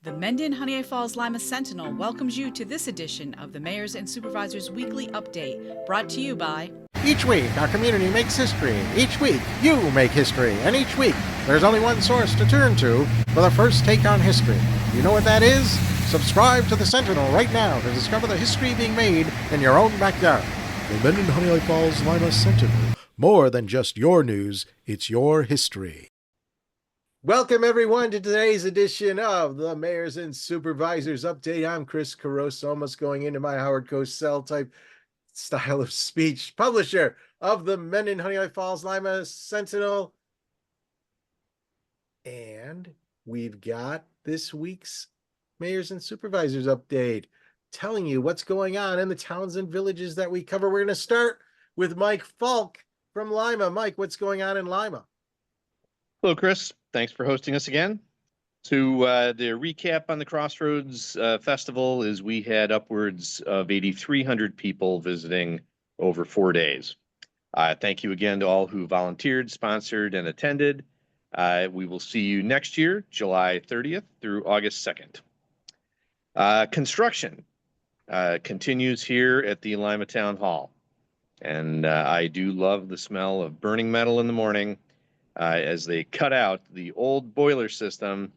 The Mendon-Honeoye Falls-Lima Sentinel welcomes you to this edition of the Mayors and Supervisors Weekly Update, brought to you by... Each week, our community makes history. Each week, you make history. And each week, there's only one source to turn to for the first take on history. You know what that is? Subscribe to the Sentinel right now to discover the history being made in your own backyard. The Mendon-Honeoye Falls-Lima Sentinel. More than just your news, it's your history. Welcome, everyone, to today's edition of the Mayors and Supervisors Update. I'm Chris Caroso, almost going into my Howard Cosell type style of speech, publisher of the Mendon-Honeoye Falls-Lima Sentinel. And we've got this week's Mayors and Supervisors Update, telling you what's going on in the towns and villages that we cover. We're going to start with Mike Falk from Lima. Mike, what's going on in Lima? Hello, Chris. Thanks for hosting us again. So the recap on the Crossroads Festival is we had upwards of 8,300 people visiting over 4 days. Thank you again to all who volunteered, sponsored, and attended. We will see you next year, July 30th through August 2nd. Construction continues here at the Lima Town Hall. And I do love the smell of burning metal in the morning as they cut out the old boiler system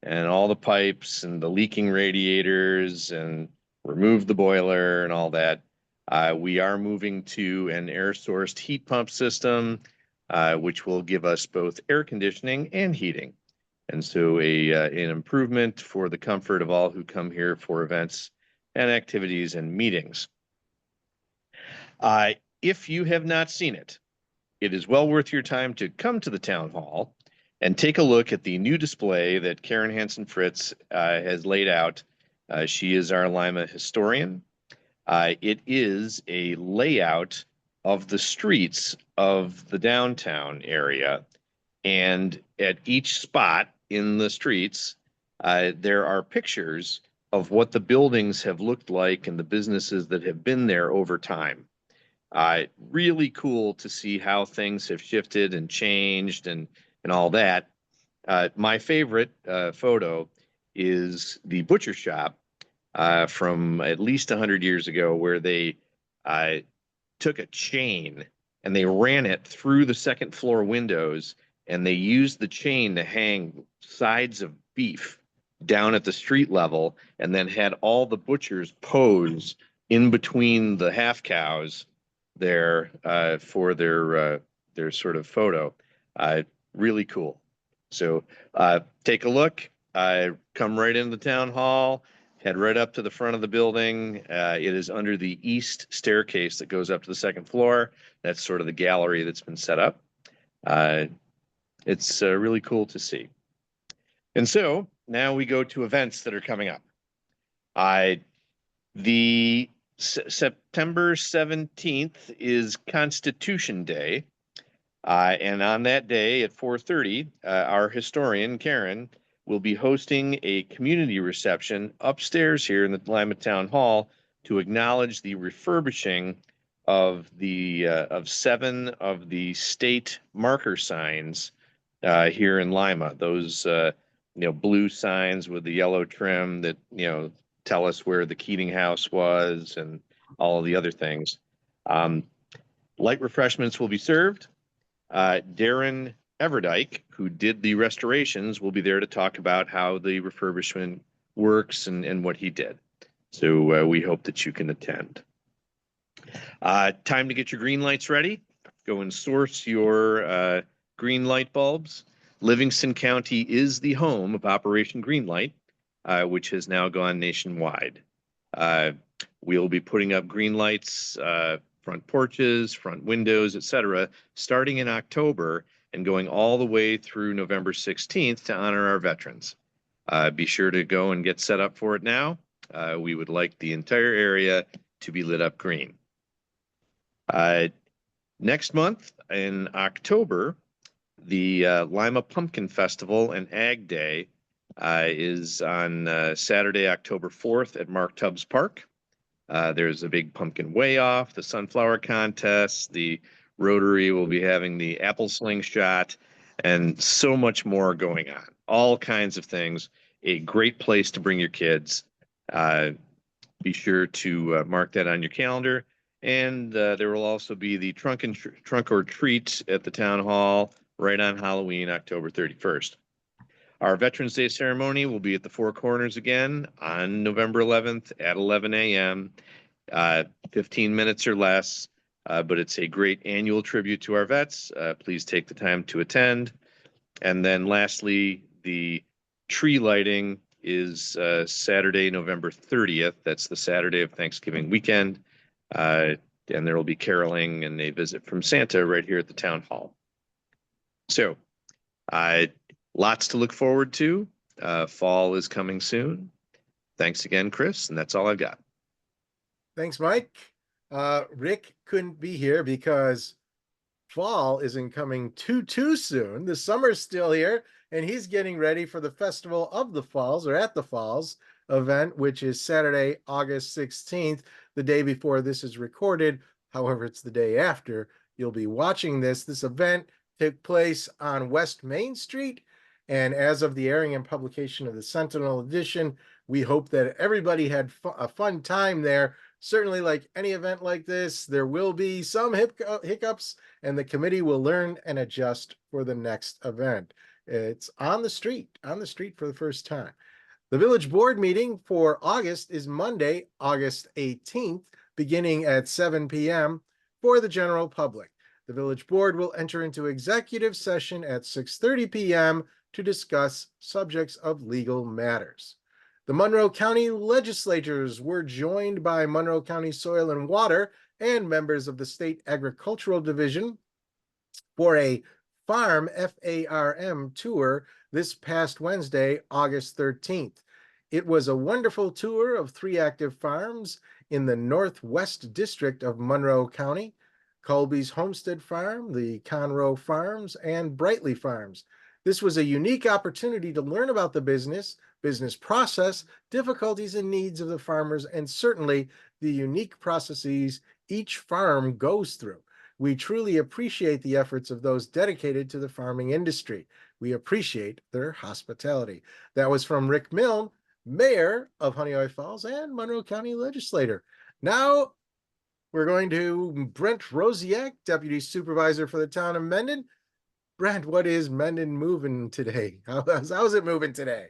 and all the pipes and the leaking radiators and remove the boiler and all that. We are moving to an air-sourced heat pump system, which will give us both air conditioning and heating. And so an improvement for the comfort of all who come here for events and activities and meetings. If you have not seen it, it is well worth your time to come to the town hall and take a look at the new display that Karen Hansen-Fritz has laid out. She is our Lima historian. It is a layout of the streets of the downtown area. And at each spot in the streets, there are pictures of what the buildings have looked like and the businesses that have been there over time. Really cool to see how things have shifted and changed and all that. My favorite photo is the butcher shop from at least 100 years ago, where they took a chain and they ran it through the second floor windows, and they used the chain to hang sides of beef down at the street level, and then had all the butchers pose in between the half cows there for their sort of photo. Really cool. So take a look, come right into the town hall, head right up to the front of the building. It is under the east staircase that goes up to the second floor. That's sort of the gallery that's been set up. It's really cool to see. And so now we go to events that are coming up. The September 17th is Constitution Day. And on that day at 4:30, our historian, Karen, will be hosting a community reception upstairs here in the Lima Town Hall to acknowledge the refurbishing of of 7 of the state marker signs here in Lima. Those blue signs with the yellow trim that tell us where the Keating House was and all of the other things. Light refreshments will be served. Darren Everdyke, who did the restorations, will be there to talk about how the refurbishment works and what he did. So we hope that you can attend. Time to get your green lights ready. Go and source your green light bulbs. Livingston County is the home of Operation Greenlight, which has now gone nationwide. We'll be putting up green lights, front porches, front windows, etc., starting in October and going all the way through November 16th to honor our veterans. Be sure to go and get set up for it now. We would like the entire area to be lit up green. Next month in October, the Lima Pumpkin Festival and Ag Day is on Saturday, October 4th at Mark Tubbs Park. There's a big pumpkin weigh-off, the sunflower contest, the Rotary will be having the apple slingshot, and so much more going on. All kinds of things. a great place to bring your kids. Be sure to mark that on your calendar. And there will also be the trunk or treat at the town hall right on Halloween, October 31st. Our Veterans Day ceremony will be at the Four Corners again on November 11th at 11 a.m. 15 minutes or less, but it's a great annual tribute to our vets. Please take the time to attend. And then lastly, the tree lighting is Saturday, November 30th. That's the Saturday of Thanksgiving weekend. And there will be caroling and a visit from Santa right here at the town hall. So lots to look forward to. Fall is coming soon. Thanks again, Chris. And that's all I've got. Thanks, Mike. Rick couldn't be here because fall isn't coming too soon. The summer's still here, and he's getting ready for the Festival of the Falls, or at the Falls event, which is Saturday, August 16th, the day before this is recorded. However, it's the day after you'll be watching this. This event took place on West Main Street, and as of the airing and publication of the Sentinel edition, we hope that everybody had a fun time there. Certainly, like any event like this, there will be some hiccups, and the committee will learn and adjust for the next event. It's on the street for the first time. The village board meeting for August is Monday, August 18th, beginning at 7 p.m. for the general public. The village board will enter into executive session at 6:30 p.m. to discuss subjects of legal matters. The Monroe County legislators were joined by Monroe County Soil and Water and members of the State Agricultural Division for a farm FARM tour this past Wednesday, August 13th. It was a wonderful tour of 3 active farms in the Northwest District of Monroe County: Colby's Homestead Farm, the Conroe Farms, and Brightly Farms. This was a unique opportunity to learn about the business process, difficulties and needs of the farmers, and certainly the unique processes each farm goes through. We truly appreciate the efforts of those dedicated to the farming industry. We appreciate their hospitality. That was from Rick Milne, Mayor of Honeoye Falls and Monroe County Legislator. Now we're going to Brent Rosiak, Deputy Supervisor for the town of Mendon. Brent, what is Mendon moving today? How's it moving today?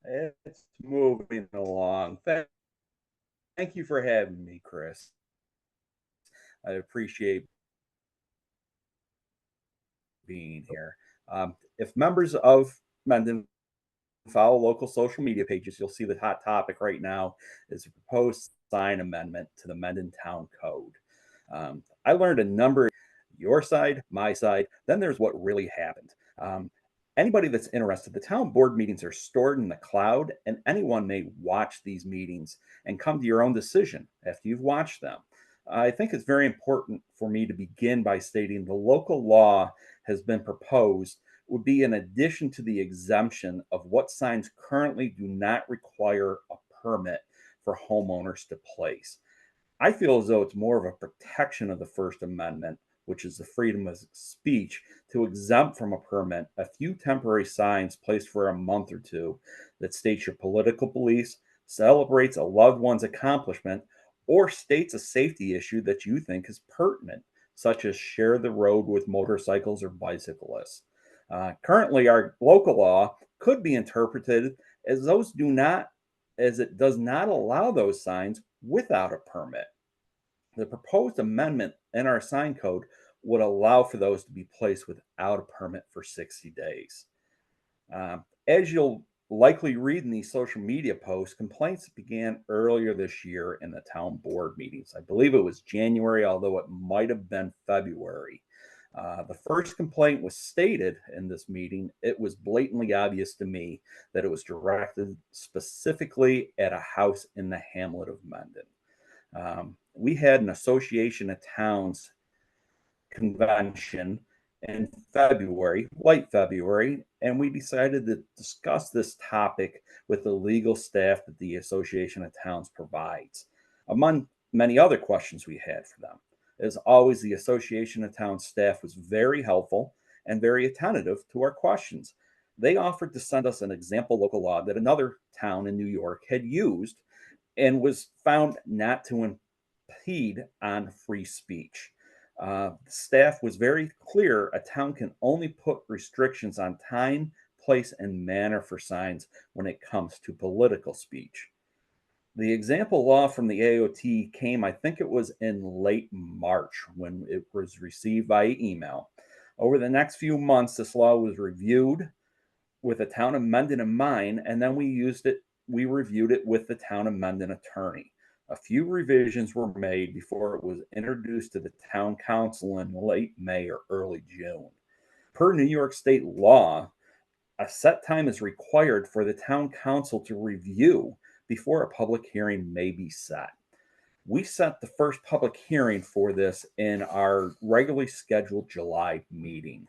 It's moving along. Thank you for having me, Chris. I appreciate being here. If members of Mendon follow local social media pages, you'll see the hot topic right now is a proposed sign amendment to the Mendon Town Code. I learned a number, your side, my side, then there's what really happened. Anybody that's interested, the town board meetings are stored in the cloud, and anyone may watch these meetings and come to your own decision after you've watched them. I think it's very important for me to begin by stating the local law has been proposed would be in addition to the exemption of what signs currently do not require a permit for homeowners to place. I feel as though it's more of a protection of the First Amendment, which is the freedom of speech, to exempt from a permit a few temporary signs placed for a month or two that states your political beliefs, celebrates a loved one's accomplishment, or states a safety issue that you think is pertinent, such as share the road with motorcycles or bicyclists. Currently, our local law could be interpreted as it does not allow those signs without a permit. The proposed amendment in our sign code would allow for those to be placed without a permit for 60 days. As you'll likely read in these social media posts, complaints began earlier this year in the town board meetings. I believe it was January, although it might have been February. The first complaint was stated in this meeting. It was blatantly obvious to me that it was directed specifically at a house in the hamlet of Mendon. We had an Association of Towns convention in February, late February, and we decided to discuss this topic with the legal staff that the Association of Towns provides, among many other questions we had for them. As always, the Association of Towns staff was very helpful and very attentive to our questions. they offered to send us an example local law that another town in New York had used and was found not to impede on free speech. Staff was very clear a town can only put restrictions on time, place, and manner for signs when it comes to political speech. The example law from the AOT came, I think it was in late March when it was received via email. Over the next few months, this law was reviewed with the town of Mendon in mind, and then we reviewed it with the town of Mendon attorney. A few revisions were made before it was introduced to the town council in late May or early June. Per New York state law, a set time is required for the town council to review before a public hearing may be set. We set the first public hearing for this in our regularly scheduled July meeting.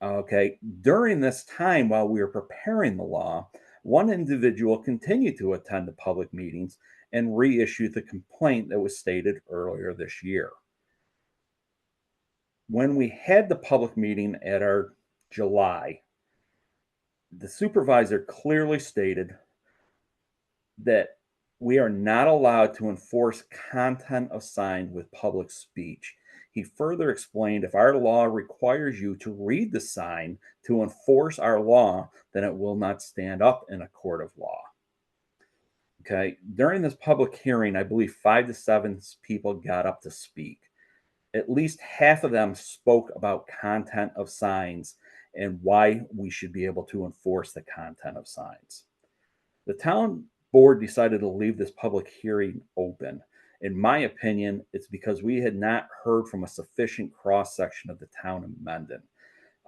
Okay, during this time while we were preparing the law, one individual continued to attend the public meetings and reissued the complaint that was stated earlier this year. When we had the public meeting at our July, the supervisor clearly stated that we are not allowed to enforce content of sign with public speech. He further explained if our law requires you to read the sign to enforce our law, then it will not stand up in a court of law. Okay, during this public hearing, I believe 5 to 7 people got up to speak. At least half of them spoke about content of signs and why we should be able to enforce the content of signs. The town board decided to leave this public hearing open. In my opinion, it's because we had not heard from a sufficient cross section of the town of Mendon.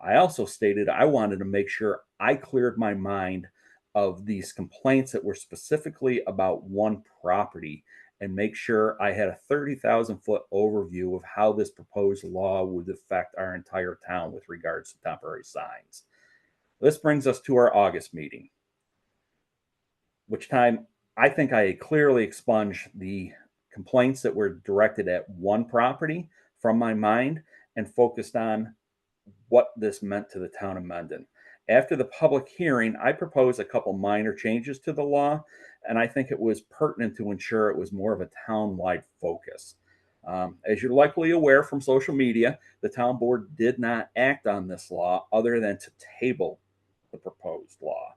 I also stated I wanted to make sure I cleared my mind of these complaints that were specifically about one property and make sure I had a 30,000-foot overview of how this proposed law would affect our entire town with regards to temporary signs. This brings us to our August meeting, which time I think I clearly expunged the complaints that were directed at one property from my mind and focused on what this meant to the town of Mendon. After the public hearing, I proposed a couple minor changes to the law, and I think it was pertinent to ensure it was more of a town-wide focus. As you're likely aware from social media, the town board did not act on this law other than to table the proposed law.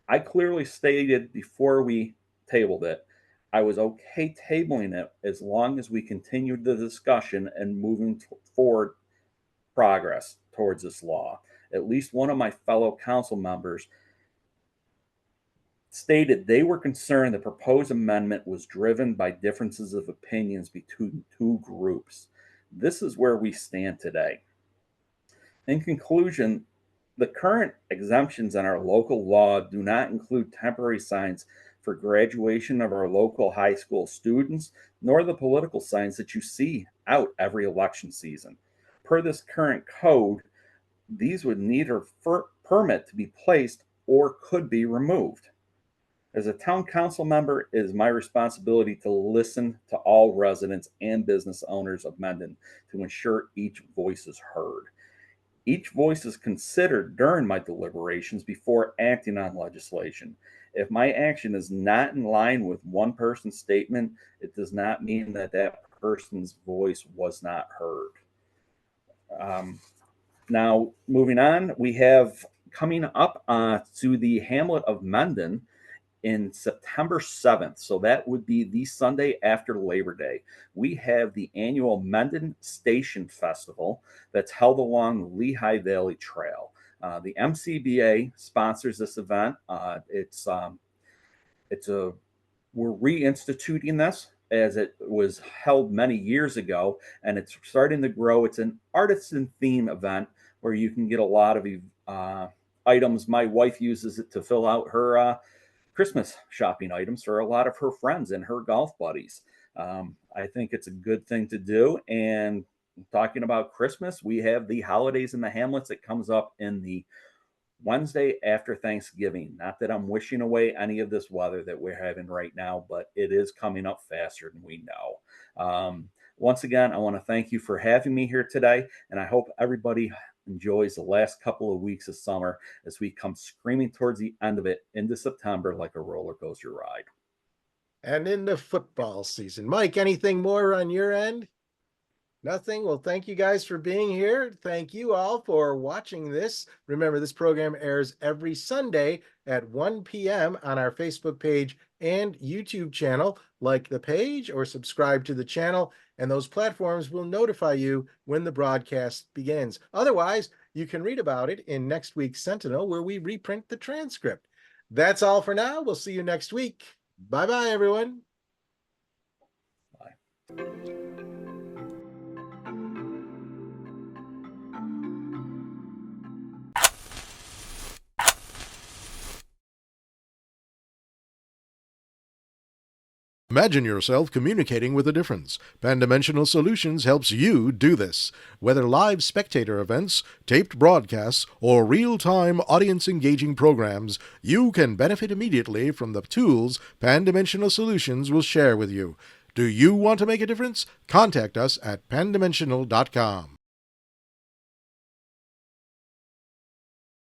I clearly stated before we tabled it, I was okay tabling it as long as we continued the discussion and moving forward progress towards this law. At least one of my fellow council members stated they were concerned the proposed amendment was driven by differences of opinions between two groups. This is where we stand today. In conclusion, the current exemptions in our local law do not include temporary signs for graduation of our local high school students, nor the political signs that you see out every election season. Per this current code, these would need a permit to be placed or could be removed. As a town council member, it is my responsibility to listen to all residents and business owners of Mendon to ensure each voice is heard. Each voice is considered during my deliberations before acting on legislation. If my action is not in line with one person's statement, it does not mean that that person's voice was not heard. Now, moving on, we have coming up to the hamlet of Mendon in September 7th. So that would be the Sunday after Labor Day. We have the annual Mendon Station Festival that's held along the Lehigh Valley Trail. The MCBA sponsors this event. We're reinstituting this as it was held many years ago, and it's starting to grow. It's an artisan theme event where you can get a lot of items. My wife uses it to fill out her Christmas shopping items for a lot of her friends and her golf buddies. I think it's a good thing to do. And talking about Christmas, we have the Holidays in the Hamlets that comes up in the Wednesday after Thanksgiving. Not that I'm wishing away any of this weather that we're having right now, but it is coming up faster than we know. Once again, I want to thank you for having me here today, and I hope everybody enjoys the last couple of weeks of summer as we come screaming towards the end of it into September like a roller coaster ride. And in the football season. Mike, anything more on your end? Nothing? Well, thank you guys for being here. Thank you all for watching this. Remember, this program airs every Sunday at 1 p.m. on our Facebook page and YouTube channel. Like the page or subscribe to the channel, and those platforms will notify you when the broadcast begins. Otherwise, you can read about it in next week's Sentinel, where we reprint the transcript. That's all for now. We'll see you next week. Bye-bye, everyone. Bye. Imagine yourself communicating with a difference. Pan-Dimensional Solutions helps you do this. Whether live spectator events, taped broadcasts, or real-time audience-engaging programs, you can benefit immediately from the tools Pan-Dimensional Solutions will share with you. Do you want to make a difference? Contact us at pandimensional.com.